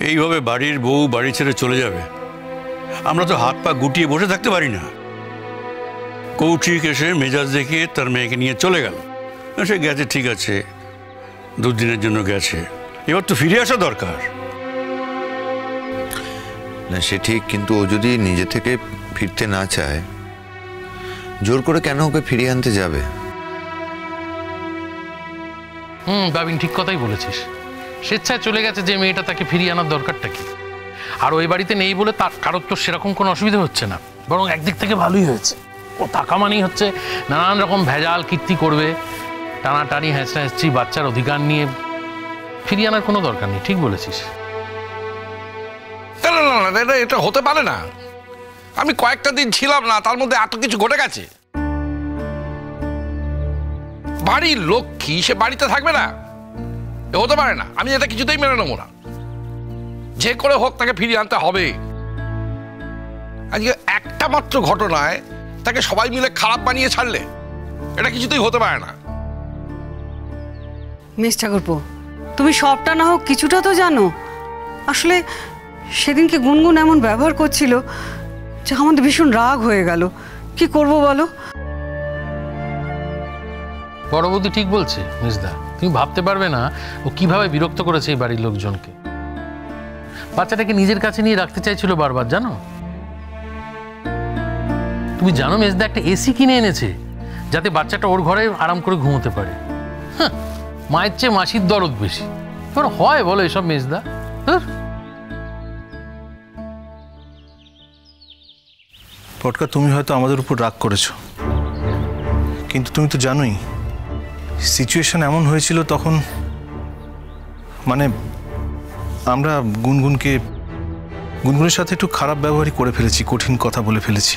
এইভাবে বাড়ির বউ বাড়ি ছেড়ে চলে যাবে, আমরা তো হাত পা গুটিয়ে বসে থাকতে পারি না। কৌশিক এসে মেজাজ দেখিয়ে তার মেয়েকে নিয়ে চলে গেল। সে গেছে, ঠিক আছে, দুদিনের জন্য গেছে, এবার তো ফিরে আসা দরকার। না সে ঠিক, কিন্তু ও যদি নিজে থেকে ফিরতে না চায়, জোর করে কেন ওকে ফিরিয়ে আনতে যাবে? বাবিন ঠিক কথাই বলেছিস। স্বেচ্ছায় চলে গেছে যে মেয়েটা, তাকে ফিরিয়ে আনার দরকারটা কি? আর ওই বাড়িতে নেই বলে তার কারোর তো সেরকম কোনো অসুবিধা হচ্ছে না, বরং একদিক থেকে ভালোই হয়েছে। ও টাকা মানেই হচ্ছে নানান রকম ভেজাল কীর্তি করবে, টানাটানি হ্যাঁচড়াহ্যাঁচড়ি, বাচ্চার অধিকার নিয়ে ফিরিয়ে আনার কোনো দরকার নেই। ঠিক বলেছিস। না, এটা হতে পারে না। আমি কয়েকটা দিন ছিলাম না, তার মধ্যে এত কিছু ঘটে গেছে। বাড়ির লক্ষ্মী, সে বাড়িতে থাকবে না? হতে পারে না। আমি এটা কিছুতেই মেনে নেবো না। যে করে হোক তাকে ফিরিয়ে আনতে হবে। আজকে একটা মাত্র ঘটনায় তাকে সবাই মিলে খারাপ বানিয়ে ছাড়লে এটা কিছুতেই হতে পারে না। মিস ঠাকুরপো, তুমি সবটা না হোক কিছুটা তো জানো। আসলে সেদিনকে গুনগুন এমন ব্যবহার করছিল যে আমাদের ভীষণ রাগ হয়ে গেল। কি করব বলো? বড় বৌদি ঠিক বলছে মিসদা। তুমি ভাবতে পারবে না ও কিভাবে বিরক্ত করেছে এই বাড়ির লোকজনকে। বাচ্চাটাকে নিজের কাছে নিয়ে রাখতে চাইছিল বারবার, জানো? তুমি জানো মেজদা একটা এসি কিনে এনেছে যাতে বাচ্চাটা ওর ঘরে আরাম করে ঘুমোতে পারে। মায়ের চেয়ে মাসির দরদ বেশি। এবার হয় বলো এসব মেজদা? পটকা, তুমি হয়তো আমাদের উপর রাগ করেছো, কিন্তু তুমি তো জানোই সিচুয়েশন এমন হয়েছিল তখন। মানে আমরা গুনগুনের সাথে একটু খারাপ ব্যবহারই করে ফেলেছি, কঠিন কথা বলে ফেলেছি।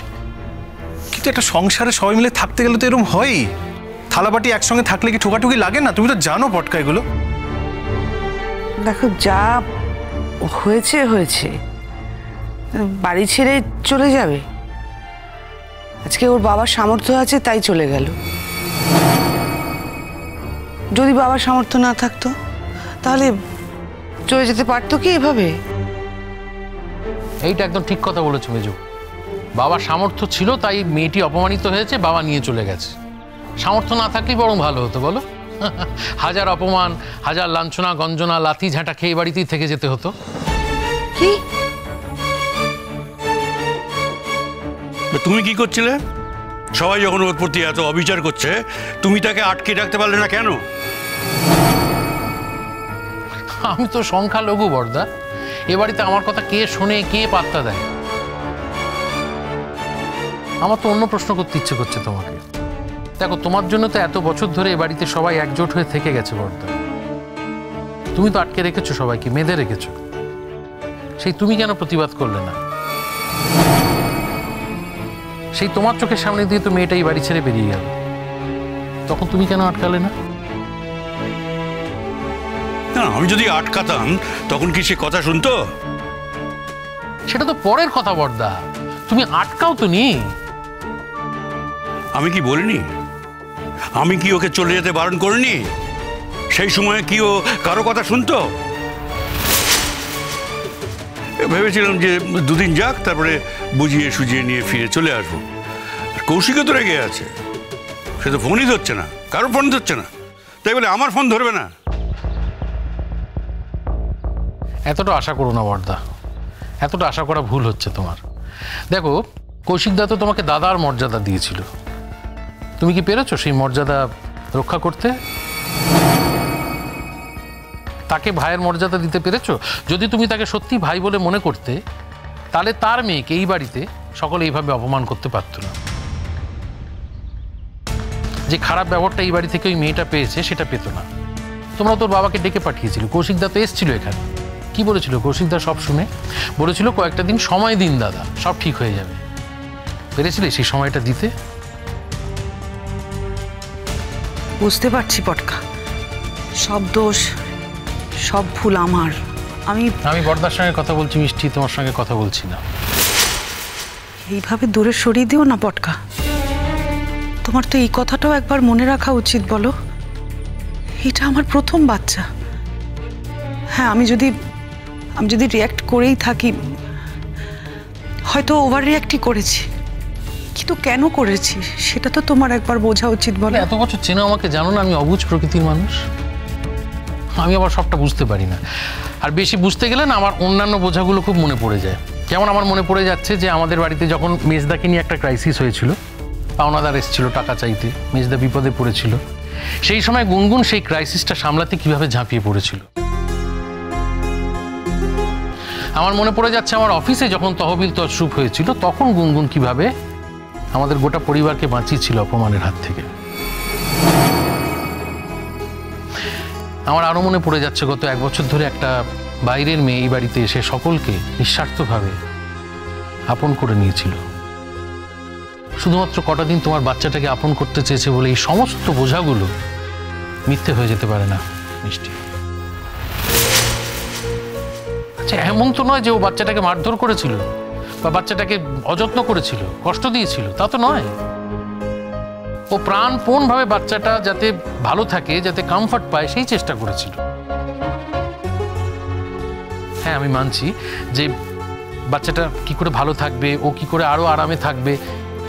কিন্তু একটা সংসারে সবাই মিলে থাকতে গেলে তো এরকম হয়ই। থালাবাটি একসঙ্গে থাকলে কি ঠোকাঠুকি লাগে না? তুমি তো জানো পটকা এগুলো। দেখো, যা হয়েছে হয়েছে, বাড়ি ছেড়ে চলে যাবে। আজকে ওর বাবার সামর্থ্য আছে তাই চলে গেল। যদি বাবার সামর্থ্য না থাকতো তাহলে চলে যেতে পারতো কি এভাবে? এইটা একদম ঠিক কথা বলেছো মেজু। বাবার সামর্থ্য ছিল তাই মেয়েটি অপমানিত হয়েছে, বাবা নিয়ে চলে গেছে। সামর্থ্য না থাকলেই বরং ভালো হতো বলো। হাজার অপমান, হাজার লাঞ্ছনা গঞ্জনা, লাথি ঝাঁটা খেয়ে বাড়িতেই থেকে যেতে হতো। কি তুমি কি করছিলে? সবাই যখন ওর প্রতি এত অবিচার করছে, তুমি তাকে আটকে রাখতে পারলে না কেন? আমি তো সংখ্যালঘু বর্দা। এ বাড়িতে আমার কথা কে শোনে, কে পাত্তা দেয়? আমার তো অন্য প্রশ্ন করতে ইচ্ছে করছে তোমাকে। দেখো, তোমার জন্য তো এত বছর ধরে এ বাড়িতে সবাই একজোট হয়ে থেকে গেছে বর্দা। তুমি তো আটকে রেখেছো সবাইকে, বেঁধে রেখেছো। সেই তুমি কেন প্রতিবাদ করলে না? সেই তোমার চোখের সামনে দিয়ে তো মেয়েটা এই বাড়ি ছেড়ে বেরিয়ে গেল, তখন তুমি কেন আটকালে না? না, আমি যদি আটকাতাম তখন কি সে কথা শুনতো? সেটা তো পরের কথা বর্দা। তুমি আটকাও তো নি। আমি কি বলিনি? আমি কি ওকে চলে যেতে বারণ করিনি? সেই সময়ে কি ও কারো কথা শুনতো? ভেবেছিলাম যে দুদিন যাক, তারপরে বুঝিয়ে সুঝিয়ে নিয়ে ফিরে চলে আসবো। আর কৌশিকও তো রেগে আছে, সে তো ফোনই ধরছে না, কারো ফোন ধরছে না, তাই বলে আমার ফোন ধরবে না? এতটা আশা করো না বর্দা, এতটা আশা করা ভুল হচ্ছে তোমার। দেখো, কৌশিকদা তো তোমাকে দাদার মর্যাদা দিয়েছিল। তুমি কি পেরেছো সেই মর্যাদা রক্ষা করতে? তাকে ভাইয়ের মর্যাদা দিতে পেরেছো? যদি তুমি তাকে সত্যি ভাই বলে মনে করতে, তাহলে তার মেয়েকে এই বাড়িতে সকলে এইভাবে অপমান করতে পারতো না। যে খারাপ ব্যবহারটা এই বাড়ি থেকে ওই মেয়েটা পেয়েছে সেটা পেতো না। তোমরা তোর বাবাকে ডেকে পাঠিয়েছিল, কৌশিকদা তো এসেছিল এখানে। কি বলেছিল কৌশিকদা সব শুনে? বলেছিল কয়েকটা দিন সময় দিন দাদা, সব ঠিক হয়ে যাবে। পেরেছিলে সেই সময়টা দিতে? বুঝতে পারছি পটকা, সব দোষ, সব ভুল আমার। আমি বর্দার সঙ্গে কথা বলছি মিষ্টি, তোমার সঙ্গে কথা বলছি না। এইভাবে দূরে সরিয়ে দিও না পটকা। তোমার তো এই কথাটাও একবার মনে রাখা উচিত বলো। এটা আমার প্রথম বাচ্চা। হ্যাঁ, আমি যদি রিয়াক্ট করেই থাকি, হয়তো ওভার রিয়াক্টই করেছি, কিন্তু কেন করেছি সেটা তো তোমার একবার বোঝা উচিত। বলে এত বছর চেনো আমাকে, জানো না আমি অবুঝ প্রকৃতির মানুষ। আমি আবার সবটা বুঝতে পারি না, আর বেশি বুঝতে গেলে না আমার অন্যান্য বোঝাগুলো খুব মনে পড়ে যায়। যেমন আমার মনে পড়ে যাচ্ছে যে আমাদের বাড়িতে যখন মেজদাকে নিয়ে একটা ক্রাইসিস হয়েছিল, পাওনাদার এসেছিল টাকা চাইতে, মেজদা বিপদে পড়েছিল, সেই সময় গুনগুন সেই ক্রাইসিসটা সামলাতে কিভাবে ঝাঁপিয়ে পড়েছিল। আমার মনে পড়ে যাচ্ছে আমার অফিসে যখন তহবিল তছরূপ হয়েছিল, তখন গুনগুন কিভাবে আমাদের গোটা পরিবারকে বাঁচিয়েছিল অপমানের হাত থেকে। আমার আরো মনে পড়ে যাচ্ছে গত 1 বছর ধরে একটা বাইরের মেয়ে এই বাড়িতে এসে সকলকে নিঃস্বার্থভাবে আপন করে নিয়েছিল। শুধুমাত্র কটা দিন তোমার বাচ্চাটাকে আপন করতে চেয়েছে বলে এই সমস্ত বোঝাগুলো মিথ্যে হয়ে যেতে পারে না মিষ্টি। আচ্ছা, এমন তো নয় যে ও বাচ্চাটাকে মারধর করেছিল বা বাচ্চাটাকে অযত্ন করেছিল, কষ্ট দিয়েছিল, তা তো নয়। ও প্রাণপণভাবে বাচ্চাটা যাতে ভালো থাকে, যাতে কমফর্ট পায়, সেই চেষ্টা করেছিল। হ্যাঁ, আমি মানছি যে বাচ্চাটা কি করে ভালো থাকবে, ও কি করে আরো আরামে থাকবে,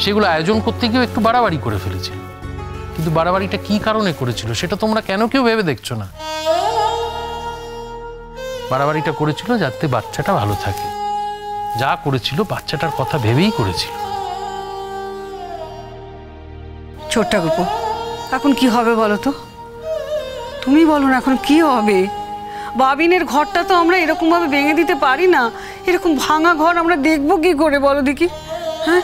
সেগুলো আয়োজন করতে গিয়েও একটু বাড়াবাড়ি করে ফেলেছিল। কিন্তু বাড়াবাড়িটা কি কারণে করেছিল সেটা তোমরা কেন কেউ ভেবে দেখছো না? বাড়াবাড়িটা করেছিল যাতে বাচ্চাটা ভালো থাকে। যা করেছিল বাচ্চাটার কথা ভেবেই করেছিল। ছোট্টা গল্প, এখন কি হবে বলো তো? তুমি বলো না, এখন কি হবে? বাবিনের ঘরটা তো আমরা এরকম ভাবে ভেঙে দিতে পারি না। এরকম ভাঙা ঘর আমরা দেখবো কি করে বলো দেখি? হ্যাঁ,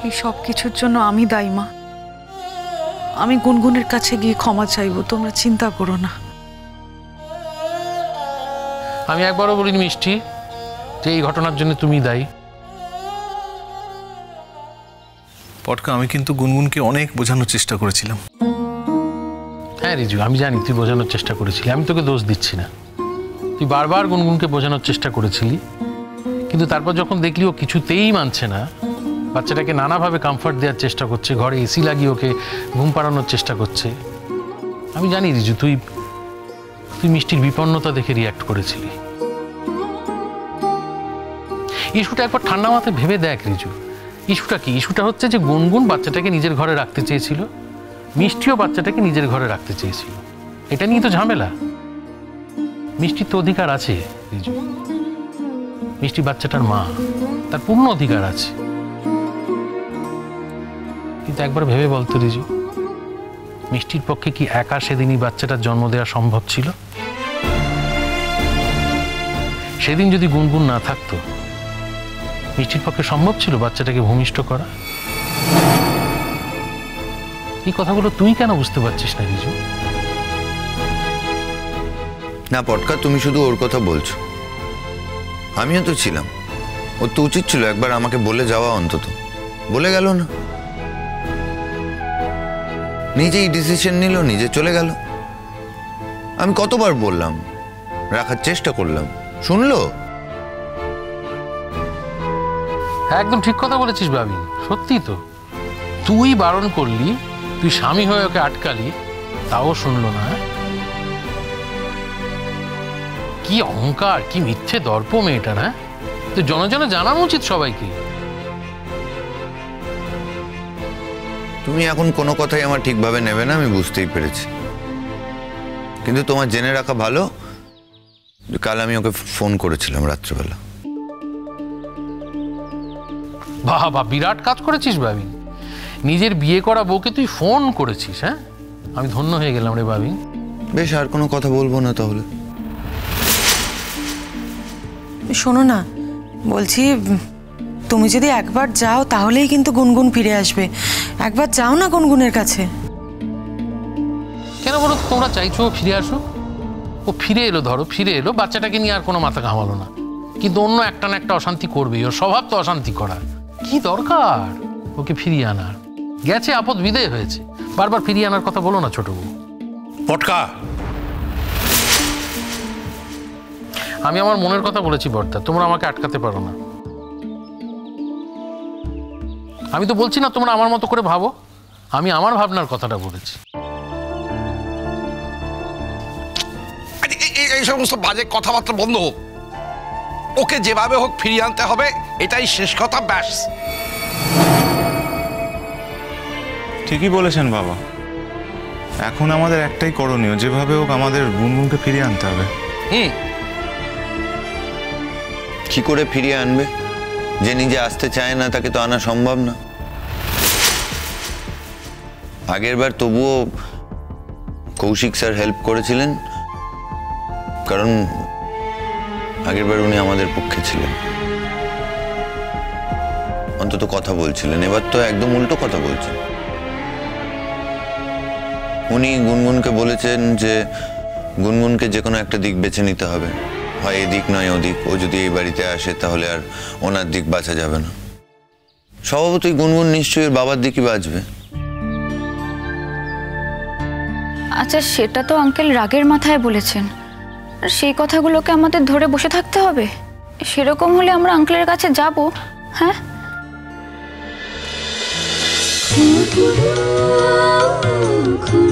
এই সব কিছুর জন্য আমি দায়ী মা। আমি গুনগুনের কাছে গিয়ে ক্ষমা চাইবো, তোমরা চিন্তা করো না। আমি একবারও বলিনি মিষ্টি যে এই ঘটনার জন্য তুমি দায়ী। পটকা, আমি কিন্তু গুনগুনকে অনেক বোঝানোর চেষ্টা করেছিলাম। হ্যাঁ রিজু, আমি জানি তুই বোঝানোর চেষ্টা করেছিলি, আমি তোকে দোষ দিচ্ছি না। তুই বারবার গুনগুনকে বোঝানোর চেষ্টা করেছিলি, কিন্তু তারপর যখন দেখলি ও কিছুতেই মানছে না, বাচ্চাটাকে নানাভাবে কমফর্ট দেওয়ার চেষ্টা করছে, ঘরে এসি লাগিয়ে ওকে ঘুম পাড়ানোর চেষ্টা করছে, আমি জানি রিজু তুই মিষ্টির বিপন্নতা দেখে রিয়াক্ট করেছিলি। ইস্যুটা একবার ঠান্ডা মাথায় ভেবে দেখ রিজু, ইস্যুটা কি? ইস্যুটা হচ্ছে যে গুনগুন বাচ্চাটাকে নিজের ঘরে রাখতে চেয়েছিল, মিষ্টিও বাচ্চাটাকে নিজের ঘরে রাখতে চেয়েছিল। এটা নিয়ে তো ঝামেলা। মিষ্টির তো অধিকার আছে রিজু, মিষ্টি বাচ্চাটার মা, তার পূর্ণ অধিকার আছে। কিন্তু একবার ভেবে বলতো রিজু, মিষ্টির পক্ষে কি একা সেদিনই বাচ্চাটার জন্ম দেওয়া সম্ভব ছিল? সেদিন যদি গুনগুন না থাকতো, মিষ্টির পক্ষে সম্ভব ছিল বাচ্চাটাকে ভূমিষ্ঠ করা? এই কথাগুলো তুই কেন বুঝতে পারছিস না রিজু? না পটকা, তুমি শুধু ওর কথা বলছো, আমিও তো ছিলাম। ওর তো উচিত ছিল একবার আমাকে বলে যাওয়া, অন্তত বলে গেল না, নিজেই ডিসিশন নিল, নিজে চলে গেল। আমি কতবার বললাম, রাখার চেষ্টা করলাম, শুনলো? একদম ঠিক কথা বলেছিস ভাবি, সত্যি তো। তুই বারণ করলি, তুই স্বামী হয়ে ওকে আটকালি, তাও শুনলো না। কি অহংকার, কি মিথ্যে দর্প মেয়েটা, না? তো জনজনে জানানো উচিত সবাইকে। তুমি এখন কোনো কথাই আমার ঠিকভাবে নেবে না, আমি বুঝতেই পেরেছি। কিন্তু তোমার জেনে রাখা ভালো, কাল আমি ওকে ফোন করেছিলাম রাত্রেবেলা। বাবা, বিরাট কাজ করেছিস ভাবি, নিজের বিয়ে করা বউকে তুই ফোন করেছিস। হ্যাঁ, আমি ধন্য হয়ে গেলাম রে ভাবি। বেশ, আর কোনো কথা বলবো না তাহলে। শোনো না, বলছি তুমি যদি একবার যাও তাহলেই কিন্তু গুনগুন ফিরে আসবে। একবার যাও না গুনগুনের কাছে। কেন বলো, তোমরা চাইছো ও ফিরে আসো? ও ফিরে এলো, ধরো ফিরে এলো, বাচ্চাটাকে নিয়ে আর কোনো মাথা ঘামালো না, কিন্তু অন্য একটা না একটা অশান্তি করবেই। ওর স্বভাব তো অশান্তি করা। কি দরকার ওকে ফিরিয়ে আনার? গেছে, আপদ বিদায় হয়েছে, বারবার ফিরিয়ে আনার কথা বলো না ছোট বউ। পটকা, আমি আমার মনের কথা বলেছি বর্দা, তোমরা আমাকে আটকাতে পারো না। আমি তো বলছি না তোমরা আমার মতো করে ভাবো, আমি আমার ভাবনার কথাটা বলেছি। এই সমস্ত বাজে কথাবার্তা বন্ধ হোক। ওকে যেভাবে হোক ফিরিয়ে আনতে হবে, এটাই শেষ কথা, ব্যাস। ঠিকই বলেছেন বাবা, এখন আমাদের একটাই করণীয়, যেভাবে হোক আমাদের গুনগুনকে ফিরিয়ে আনতে হবে। কি করে ফিরিয়ে আনবে? যে নিজে আসতে চায় না তাকে তো আনা সম্ভব না। আগের বার তবুও কৌশিক স্যার হেল্প করেছিলেন, কারণ আগের বার উনি আমাদের পক্ষে ছিলেন, অন্তত কথা বলছিলেন। এবার তো একদম উল্টো কথা বলছেন। উনি গুনগুনকে বলেছেন যে গুনগুনকে যে কোনো একটা দিক বেছে নিতে হবে, হয় এদিক নয় ওদিক। ও যদি এই বাড়িতে আসে তাহলে আর ওনার দিক বাঁচা যাবে না। স্বভাবতই গুনগুন নিশ্চয়ই বাবার দিকই বাঁচবে। আচ্ছা, সেটা তো আঙ্কেল রাগের মাথায় বলেছেন, আর সেই কথাগুলোকে আমাদের ধরে বসে থাকতে হবে? সেরকম হলে আমরা আঙ্কেলের কাছে যাব। হ্যাঁ, খুব